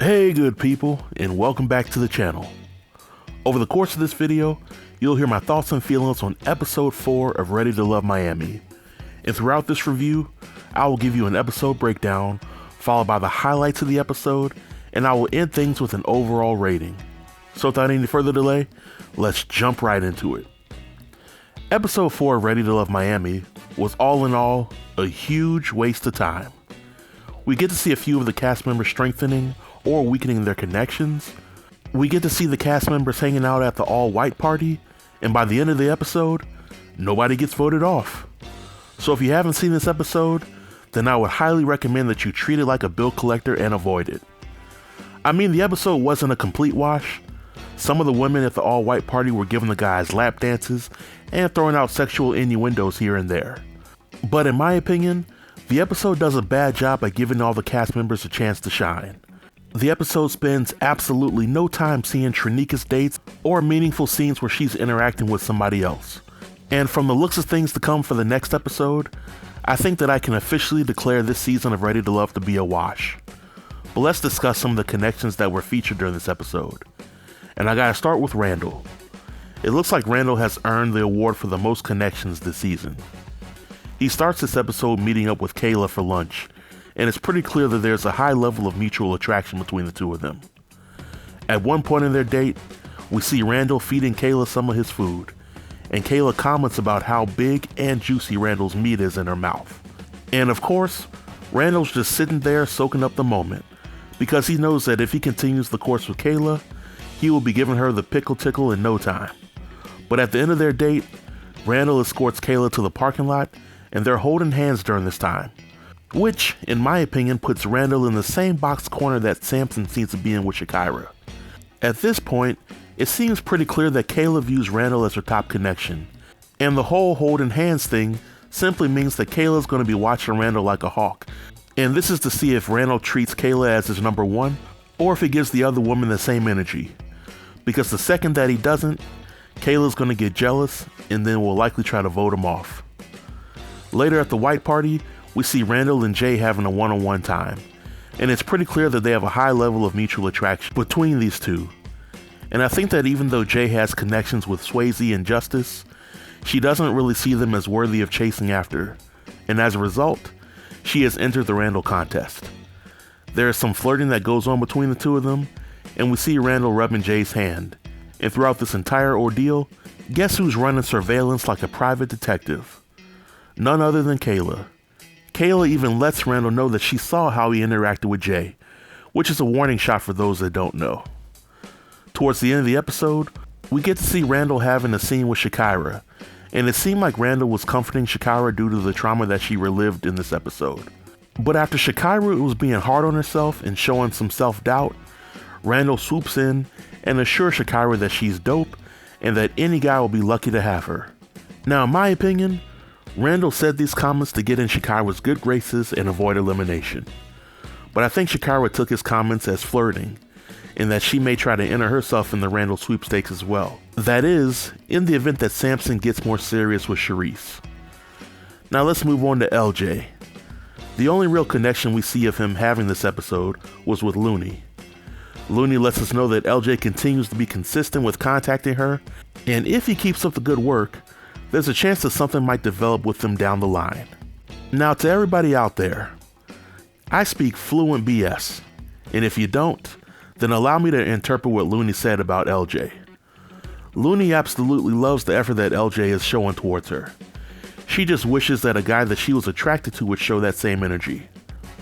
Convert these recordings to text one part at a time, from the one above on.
Hey good people, and welcome back to the channel. Over the course of this video, you'll hear my thoughts and feelings on episode 4 of Ready to Love Miami. And throughout this review, I will give you an episode breakdown, followed by the highlights of the episode, and I will end things with an overall rating. So without any further delay, let's jump right into it. Episode 4 of Ready to Love Miami was all in all a huge waste of time. We get to see a few of the cast members strengthening or weakening their connections. We get to see the cast members hanging out at the all-white party, and by the end of the episode, nobody gets voted off. So if you haven't seen this episode, then I would highly recommend that you treat it like a bill collector and avoid it. I mean, the episode wasn't a complete wash. Some of the women at the all-white party were giving the guys lap dances and throwing out sexual innuendos here and there. But in my opinion, the episode does a bad job at giving all the cast members a chance to shine. The episode spends absolutely no time seeing Trinika's dates or meaningful scenes where she's interacting with somebody else. And from the looks of things to come for the next episode, I think that I can officially declare this season of Ready to Love to be a wash. But let's discuss some of the connections that were featured during this episode. And I gotta start with Randall. It looks like Randall has earned the award for the most connections this season. He starts this episode meeting up with Kayla for lunch, and it's pretty clear that there's a high level of mutual attraction between the two of them. At one point in their date, we see Randall feeding Kayla some of his food, and Kayla comments about how big and juicy Randall's meat is in her mouth. And of course, Randall's just sitting there soaking up the moment, because he knows that if he continues the course with Kayla, he will be giving her the pickle tickle in no time. But at the end of their date, Randall escorts Kayla to the parking lot, and they're holding hands during this time, which, in my opinion, puts Randall in the same box corner that Samson seems to be in with Shakira. At this point, it seems pretty clear that Kayla views Randall as her top connection, and the whole holding hands thing simply means that Kayla's going to be watching Randall like a hawk, and this is to see if Randall treats Kayla as his number one, or if he gives the other woman the same energy. Because the second that he doesn't, Kayla's going to get jealous, and then will likely try to vote him off. Later at the white party, we see Randall and Jay having a one-on-one time, and it's pretty clear that they have a high level of mutual attraction between these two. And I think that even though Jay has connections with Swayze and Justice, she doesn't really see them as worthy of chasing after, and as a result, she has entered the Randall contest. There is some flirting that goes on between the two of them, and we see Randall rubbing Jay's hand, and throughout this entire ordeal, guess who's running surveillance like a private detective? None other than Kayla. Kayla even lets Randall know that she saw how he interacted with Jay, which is a warning shot for those that don't know. Towards the end of the episode, we get to see Randall having a scene with Shakira, and it seemed like Randall was comforting Shakira due to the trauma that she relived in this episode. But after Shakira was being hard on herself and showing some self-doubt, Randall swoops in and assures Shakira that she's dope and that any guy will be lucky to have her. Now, in my opinion, Randall said these comments to get in Shakira's good graces and avoid elimination. But I think Shakira took his comments as flirting, and that she may try to enter herself in the Randall sweepstakes as well. That is, in the event that Samson gets more serious with Charisse. Now let's move on to LJ. The only real connection we see of him having this episode was with Looney. Looney lets us know that LJ continues to be consistent with contacting her, and if he keeps up the good work, there's a chance that something might develop with them down the line. Now to everybody out there, I speak fluent BS, and if you don't, then allow me to interpret what Looney said about LJ. Looney absolutely loves the effort that LJ is showing towards her. She just wishes that a guy that she was attracted to would show that same energy.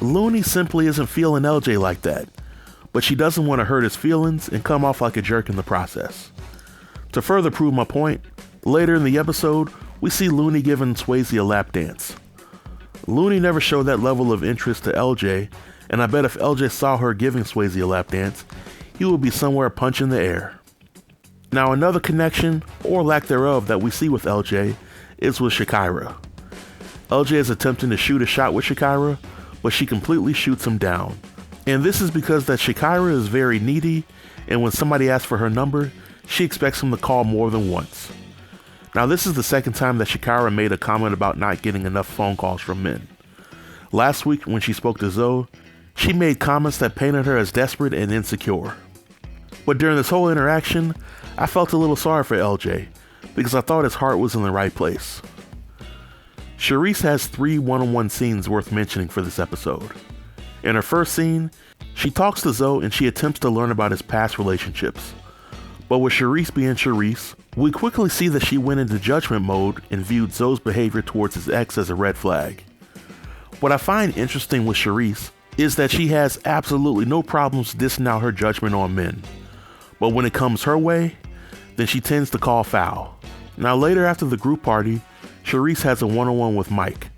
Looney simply isn't feeling LJ like that, but she doesn't want to hurt his feelings and come off like a jerk in the process. To further prove my point, later in the episode, we see Looney giving Swayze a lap dance. Looney never showed that level of interest to LJ, and I bet if LJ saw her giving Swayze a lap dance, he would be somewhere punching the air. Now another connection, or lack thereof, that we see with LJ is with Shakira. LJ is attempting to shoot a shot with Shakira, but she completely shoots him down. And this is because that Shakira is very needy, and when somebody asks for her number, she expects him to call more than once. Now this is the second time that Shakira made a comment about not getting enough phone calls from men. Last week when she spoke to Zoe, She made comments that painted her as desperate and insecure. But during this whole interaction, I felt a little sorry for LJ because I thought his heart was in the right place. Charisse has 3 one-on-one scenes worth mentioning for this episode. In her first scene, she talks to Zoe and she attempts to learn about his past relationships. But with Charisse being Charisse, we quickly see that she went into judgment mode and viewed Zoe's behavior towards his ex as a red flag. What I find interesting with Charisse is that she has absolutely no problems dishing out her judgment on men. But when it comes her way, then she tends to call foul. Now later after the group party, Charisse has a one-on-one with Mike.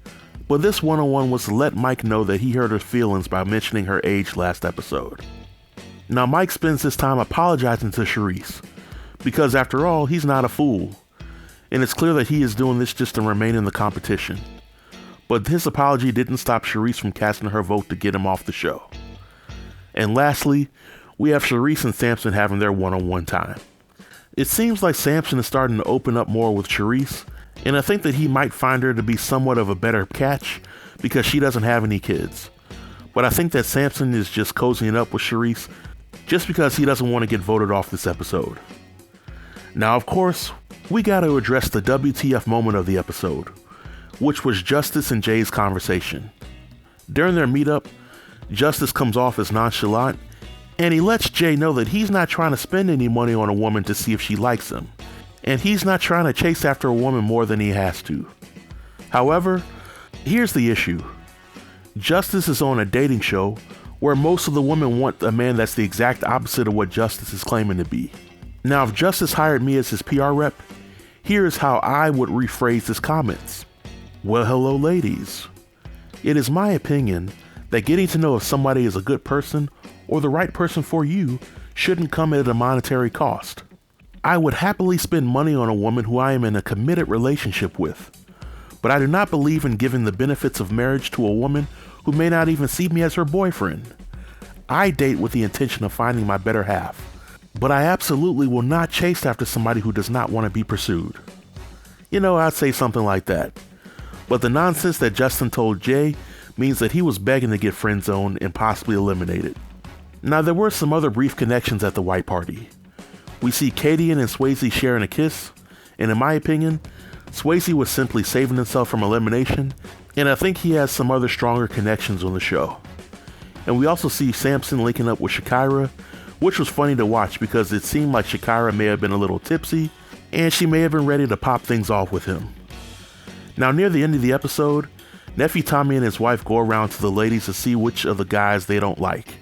But this one-on-one was to let Mike know that he hurt her feelings by mentioning her age last episode. Now Mike spends his time apologizing to Charisse, because after all, he's not a fool. And it's clear that he is doing this just to remain in the competition. But his apology didn't stop Charisse from casting her vote to get him off the show. And lastly, we have Charisse and Samson having their one-on-one time. It seems like Samson is starting to open up more with Charisse, and I think that he might find her to be somewhat of a better catch because she doesn't have any kids. But I think that Samson is just cozying up with Charisse just because he doesn't want to get voted off this episode. Now, of course, we got to address the WTF moment of the episode, which was Justice and Jay's conversation. During their meetup, Justice comes off as nonchalant, and he lets Jay know that he's not trying to spend any money on a woman to see if she likes him, and he's not trying to chase after a woman more than he has to. However, here's the issue. Justice is on a dating show where most of the women want a man that's the exact opposite of what Justice is claiming to be. Now, if Justice hired me as his PR rep, here's how I would rephrase his comments. Well, hello ladies. It is my opinion that getting to know if somebody is a good person or the right person for you shouldn't come at a monetary cost. I would happily spend money on a woman who I am in a committed relationship with, but I do not believe in giving the benefits of marriage to a woman who may not even see me as her boyfriend. I date with the intention of finding my better half, but I absolutely will not chase after somebody who does not want to be pursued. You know, I'd say something like that. But the nonsense that Justin told Jay means that he was begging to get friend zoned and possibly eliminated. Now, there were some other brief connections at the white party. We see Cadian and Swayze sharing a kiss, and in my opinion, Swayze was simply saving himself from elimination, and I think he has some other stronger connections on the show. And we also see Samson linking up with Shakira, which was funny to watch because it seemed like Shakira may have been a little tipsy, and she may have been ready to pop things off with him. Now, near the end of the episode, Nephew Tommy and his wife go around to the ladies to see which of the guys they don't like.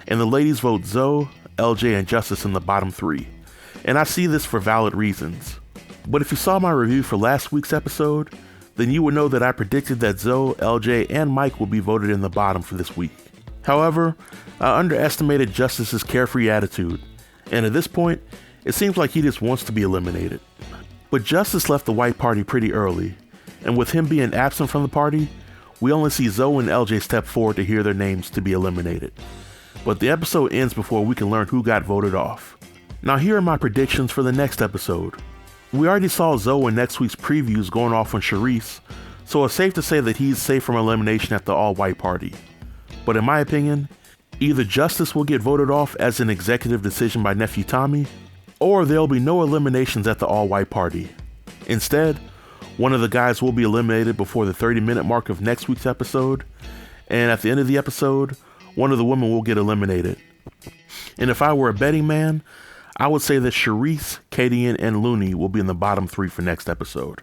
And the ladies vote Zoe, LJ, and Justice in the bottom 3. And I see this for valid reasons. But if you saw my review for last week's episode, then you would know that I predicted that Zoe, LJ, and Mike will be voted in the bottom for this week. However, I underestimated Justice's carefree attitude, and at this point, it seems like he just wants to be eliminated. But Justice left the white party pretty early, and with him being absent from the party, we only see Zoe and LJ step forward to hear their names to be eliminated. But the episode ends before we can learn who got voted off. Now here are my predictions for the next episode. We already saw Zoe in next week's previews going off on Charisse, so it's safe to say that he's safe from elimination at the all-white party. But in my opinion, either Justice will get voted off as an executive decision by Nephew Tommy, or there'll be no eliminations at the all-white party. Instead, one of the guys will be eliminated before the 30-minute mark of next week's episode, and at the end of the episode, one of the women will get eliminated. And if I were a betting man, I would say that Charisse, Cadian, and Looney will be in the bottom 3 for next episode.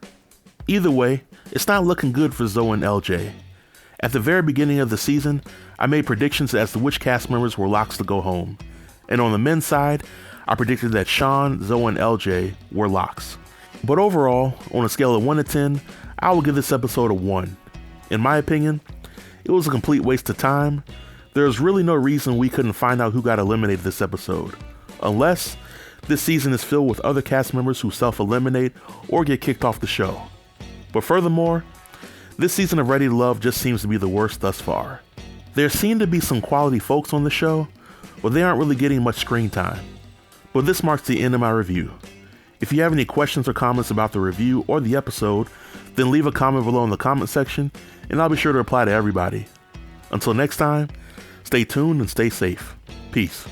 Either way, it's not looking good for Zoe and LJ. At the very beginning of the season, I made predictions as to which cast members were locks to go home. And on the men's side, I predicted that Sean, Zoe, and LJ were locks. But overall, on a scale of 1 to 10, I will give this episode a 1. In my opinion, it was a complete waste of time. There's really no reason we couldn't find out who got eliminated this episode, unless this season is filled with other cast members who self-eliminate or get kicked off the show. But furthermore, this season of Ready to Love just seems to be the worst thus far. There seem to be some quality folks on the show, but they aren't really getting much screen time. But this marks the end of my review. If you have any questions or comments about the review or the episode, then leave a comment below in the comment section, and I'll be sure to reply to everybody. Until next time, Stay tuned and stay safe. Peace.